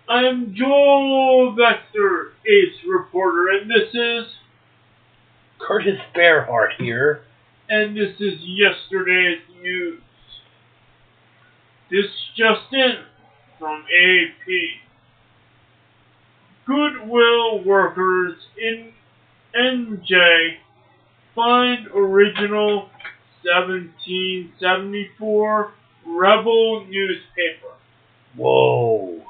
I am Joel Vector, Ace Reporter, and this is... Kurtis the Bearheart here. And this is yesterday's news. This just in from AP. Goodwill workers in NJ find original 1774 rebel newspaper. Whoa.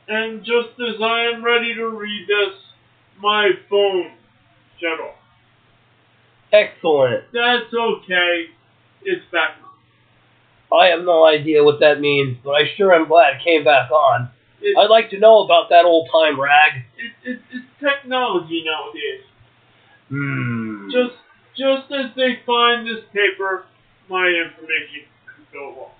And just as I am ready to read this, my phone shut off. Excellent. That's okay. It's back on. I have no idea what that means, but I sure am glad it came back on. I'd like to know about that old-time rag. It's technology nowadays. Just as they find this paper, my information could go lost.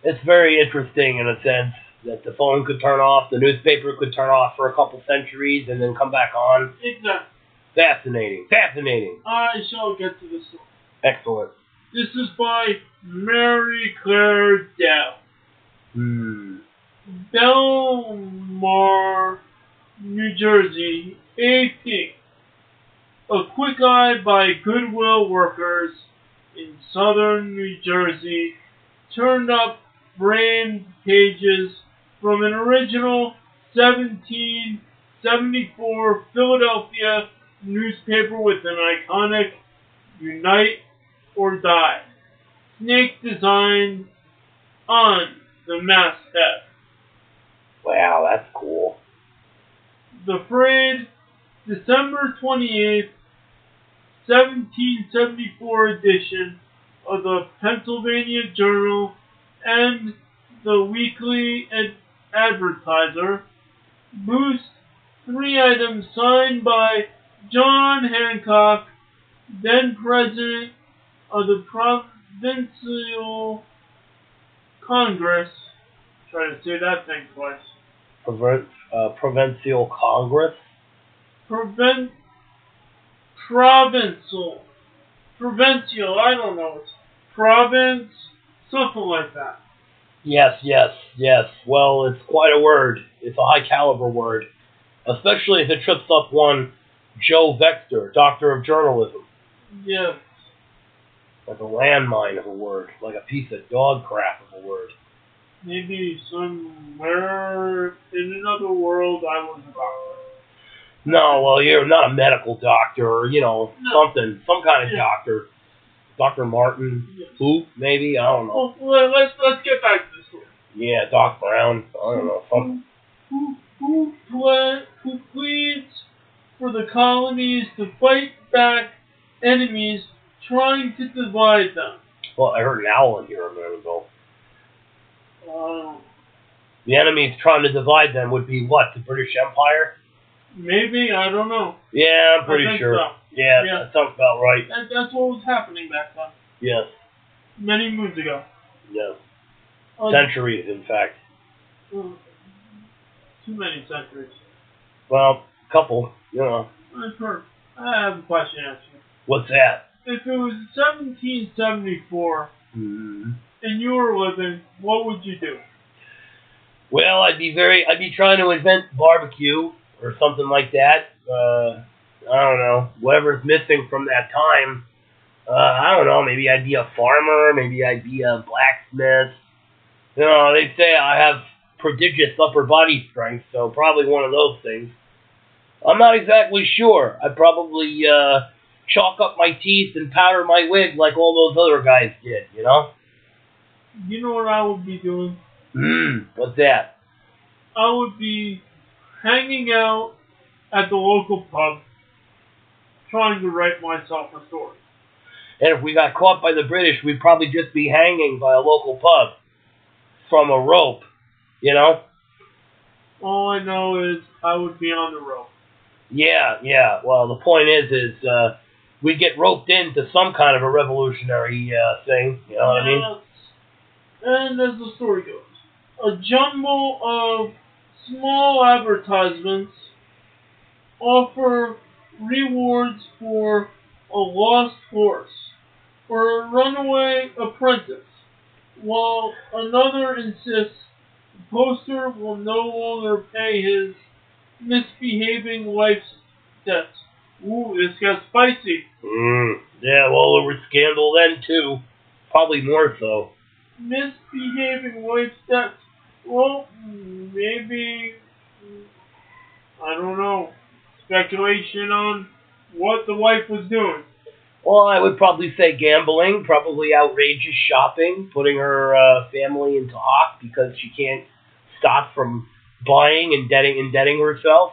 It's very interesting in a sense that the phone could turn off, the newspaper could turn off for a couple centuries and then come back on. Exactly. Fascinating. Fascinating. I shall get to the story. Excellent. This is by Mary Claire Dell. Belmar, New Jersey, AP. A quick eye by Goodwill workers in southern New Jersey turned up framed pages from an original 1774 Philadelphia newspaper with an iconic "Unite or Die" snake design on the masthead. Wow, that's cool. The frayed December 28th, 1774 edition of the Pennsylvania Journal and the Weekly Advertiser boasts 3 items signed by John Hancock, then president of the Provincial Congress. Try to say that thing twice. Provincial Congress? Provincial, I don't know. It's province, something like that. Yes. Well, it's quite a word. It's a high caliber word. Especially if it trips up one Joe Vector, Doctor of Journalism. Yes. Like a landmine of a word. Like a piece of dog crap of a word. Maybe somewhere in another world I was a doctor. No, well, you're not a medical doctor or, something. Some kind of doctor. Dr. Martin. Yes. Who? Maybe? I don't know. Well, let's get back to the story. Yeah, Doc Brown. I don't know. Something. Who pleads for the colonies to fight back enemies trying to divide them. Well, I heard an owl in here a minute ago. Oh. The enemies trying to divide them would be what? The British Empire? Maybe, I don't know. Yeah, I'm pretty sure. So. Yeah, that sounds about right. That's what was happening back then. Yes. Many moons ago. Yes. Centuries, in fact. Too many centuries. Well, a couple, I've heard. I have a question to ask you. What's that? If it was 1774 and you were living, what would you do? Well, I'd be trying to invent barbecue or something like that. I don't know. Whatever's missing from that time. I don't know. Maybe I'd be a farmer. Maybe I'd be a blacksmith. They say I have prodigious upper body strength, so probably one of those things. I'm not exactly sure. I'd probably chalk up my teeth and powder my wig like all those other guys did, You know what I would be doing? What's that? I would be hanging out at the local pub, trying to write myself a story. And if we got caught by the British, we'd probably just be hanging by a local pub from a rope, All I know is I would be on the rope. Yeah. Well, the point is we'd get roped into some kind of a revolutionary thing, you know what I mean? And as the story goes, a jumble of small advertisements offer rewards for a lost horse or a runaway apprentice, while another insists The poster will no longer pay his misbehaving wife's debts. Ooh, this got spicy. Yeah, well, there was scandal then, too. Probably more so. Misbehaving wife's debts. Well, maybe, I don't know, speculation on what the wife was doing. Well, I would probably say gambling, probably outrageous shopping, putting her family into hock because she can't stop from buying and indebting herself.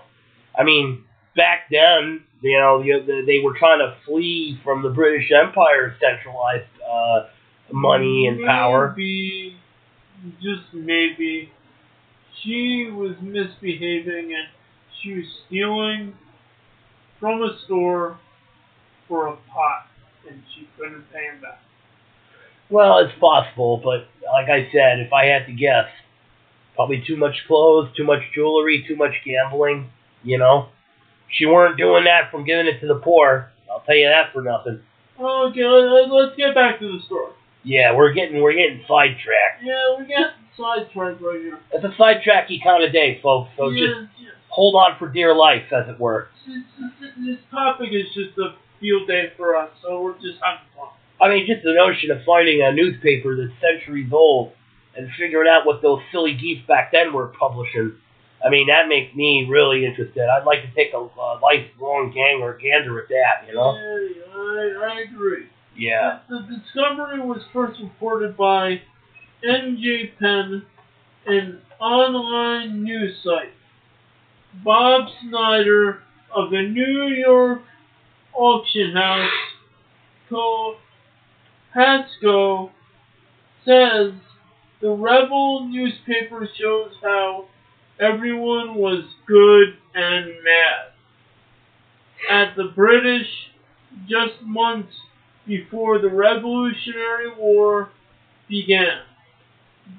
I mean, back then, they were trying to flee from the British Empire's centralized money and power. Maybe, just maybe, she was misbehaving and she was stealing from a store for a pot, and she couldn't pay him back. Well, it's possible, but like I said, if I had to guess, probably too much clothes, too much jewelry, too much gambling, She weren't doing that from giving it to the poor. I'll tell you that for nothing. Okay, let's get back to the story. Yeah, we're getting sidetracked. Yeah, we're getting sidetracked right here. It's a sidetracky kind of day, folks, so just hold on for dear life, as it were. This topic is just a field day for us, so we're just having fun. I mean, just the notion of finding a newspaper that's centuries old and figuring out what those silly geeks back then were publishing. I mean, that makes me really interested. I'd like to take a lifelong gander at that, Yeah, I agree. Yeah. The discovery was first reported by NJ Penn, an online news site. Bob Snyder of the New York auction house Pasco says the Rebel newspaper shows how everyone was good and mad at the British just months before the Revolutionary War began.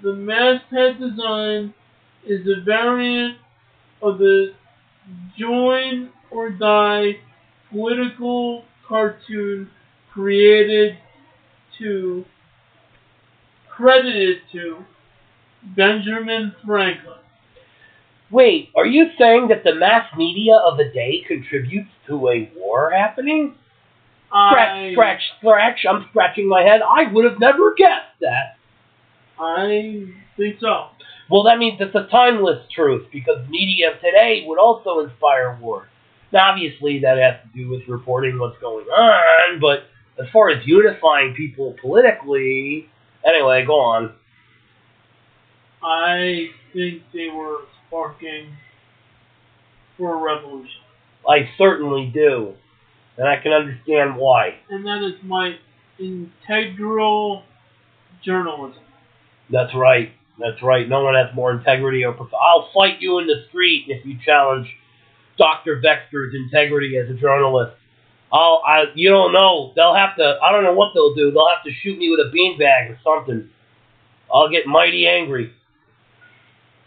The masthead design is a variant of the Join or Die political cartoon credited to Benjamin Franklin. Wait, are you saying that the mass media of the day contributes to a war happening? Scratch, I'm scratching my head. I would have never guessed that. I think so. Well, that means it's a timeless truth, because media of today would also inspire war. Now, obviously, that has to do with reporting what's going on, but as far as unifying people politically... Anyway, go on. I think they were sparking for a revolution. I certainly do. And I can understand why. And that is my integral journalism. That's right. That's right. No one has more integrity or... I'll fight you in the street if you challenge Dr. Baxter's integrity as a journalist. You don't know. They'll have to... I don't know what they'll do. They'll have to shoot me with a beanbag or something. I'll get mighty angry.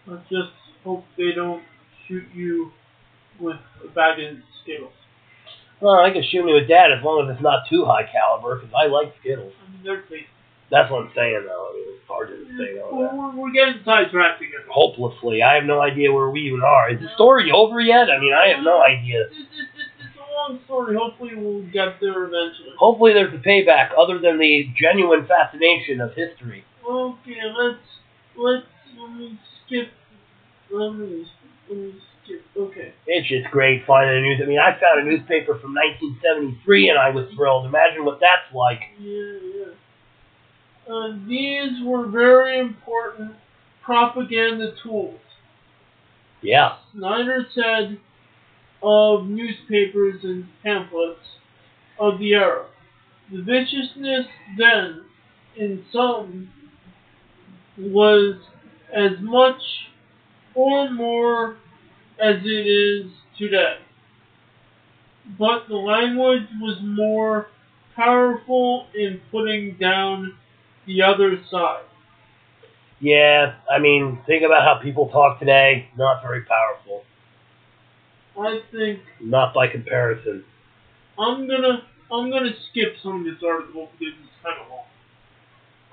I just hope they don't shoot you with a bag of Skittles. Well, I can shoot me with that as long as it's not too high caliber, because I like Skittles. I mean, they're tasty. That's what I'm saying, though. I mean, it's hard to say all that. We're getting sidetracked again. Hopelessly. I have no idea where we even are. Is the story over yet? I mean, I have no idea. It's a long story. Hopefully we'll get there eventually. Hopefully there's a payback other than the genuine fascination of history. Okay, let me skip. Okay. It's just great finding a news. I mean, I found a newspaper from 1973 and I was thrilled. Imagine what that's like. Yeah. These were very important propaganda tools. Yeah. Snyder said of newspapers and pamphlets of the era. The viciousness then, in some, was as much or more as it is today. But the language was more powerful in putting down the other side. Yeah, I mean, think about how people talk today. Not very powerful. I think... Not by comparison. I'm gonna skip some of this article because it's kind of long.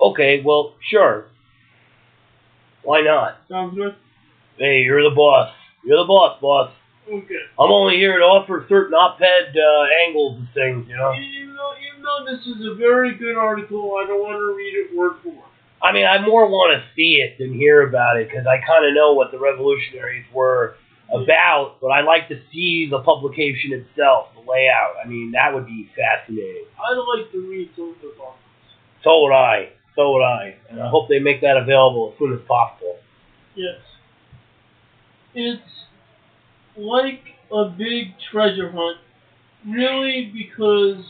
Okay, well, sure. Why not? Sounds good? Hey, you're the boss. You're the boss. Okay. I'm only here to offer certain op-ed angles and things, you know? Even though this is a very good article, I don't want to read it word for word. I mean, I more want to see it than hear about it, because I kind of know what the revolutionaries were about, but I like to see the publication itself, the layout. I mean, that would be fascinating. I'd like to read some of the articles. So would I. And I hope they make that available as soon as possible. Yes. It's like a big treasure hunt, really, because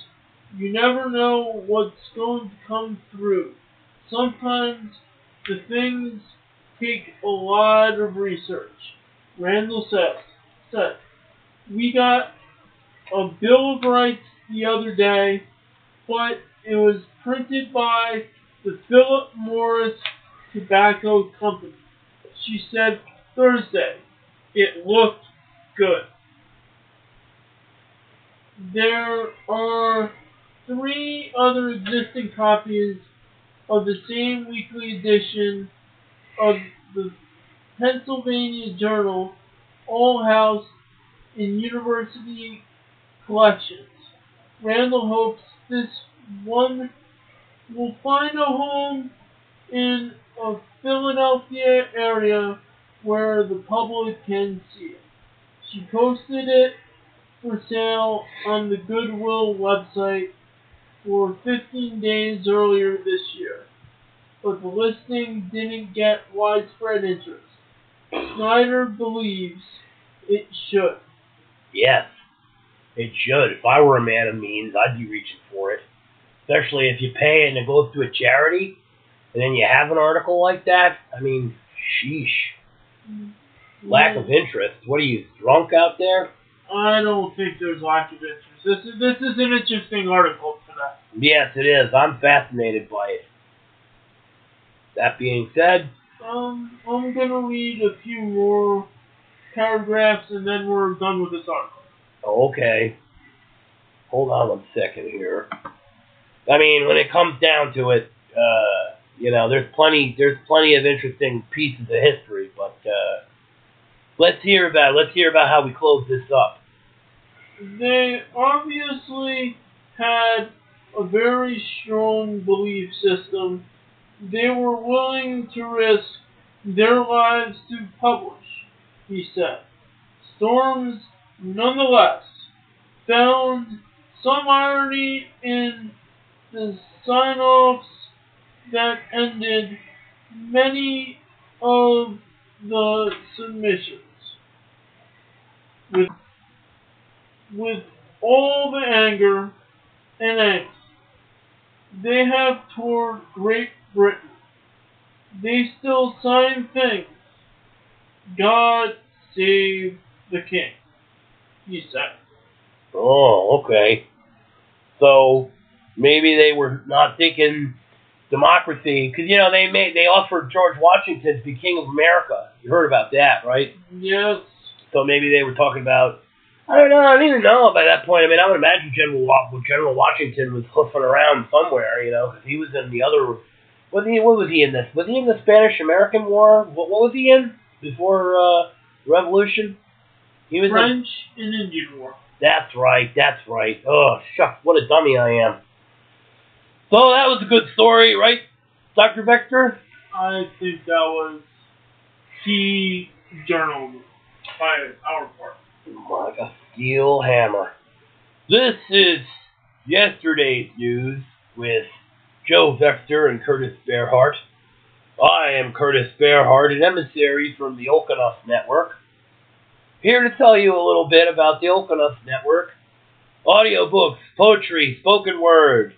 you never know what's going to come through. Sometimes the things take a lot of research. Randall said, we got a Bill of Rights the other day, but it was printed by the Philip Morris Tobacco Company. She said Thursday. It looked good. There are 3 other existing copies of the same weekly edition of the Pennsylvania Journal, all housed in university collections. Randall hopes this one will find a home in a Philadelphia area where the public can see it. She posted it for sale on the Goodwill website for 15 days earlier this year, but the listing didn't get widespread interest. Snyder believes it should. Yes, it should. If I were a man of means, I'd be reaching for it. Especially if you pay it and it goes to a charity, and then you have an article like that. I mean, sheesh. Lack of interest. What are you, drunk out there? I don't think there's lack of interest. This is an interesting article today. Yes, it is. I'm fascinated by it. That being said, I'm gonna read a few more paragraphs and then we're done with this article. Okay. Hold on 1 second here. I mean, when it comes down to it, there's plenty of interesting pieces of history, but let's hear about it. Let's hear about how we close this up. They obviously had a very strong belief system. They were willing to risk their lives to publish, he said. Storms, nonetheless, found some irony in the sign-offs that ended many of the submissions. With all the anger and angst they have toward Great Britain, they still sign things. God save the king, he said. Oh, okay. So maybe they were not thinking democracy, because they offered George Washington to be king of America. You heard about that, right? Yes. So maybe they were talking about, I don't know, I don't even know by that point. I mean, I would imagine General Washington was hoofing around somewhere, because he was in the other, what was he in this? Was he in the Spanish-American War? What was he in before the Revolution? He was French and Indian War. That's right. Oh, shucks, what a dummy I am. So that was a good story, right, Dr. Vector? I think that was key journalism by our part. Like a steel hammer. This is yesterday's news with Joe Vector and Kurtis Bearheart. I am Kurtis Bearheart, an emissary from the Okonuff Network. Here to tell you a little bit about the Okonuff Network. Audiobooks, poetry, spoken word,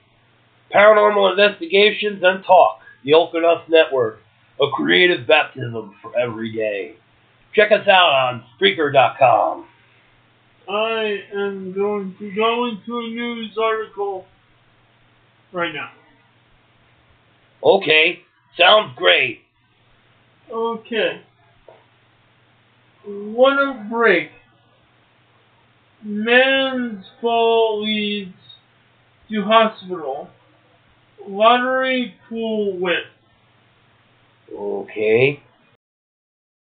paranormal investigations, and talk. The Okonuff Network, a creative baptism for every day. Check us out on Spreaker.com. I am going to go into a news article right now. Okay, sounds great. Okay. What a break. Man's fall leads to hospital. Lottery pool win. Okay.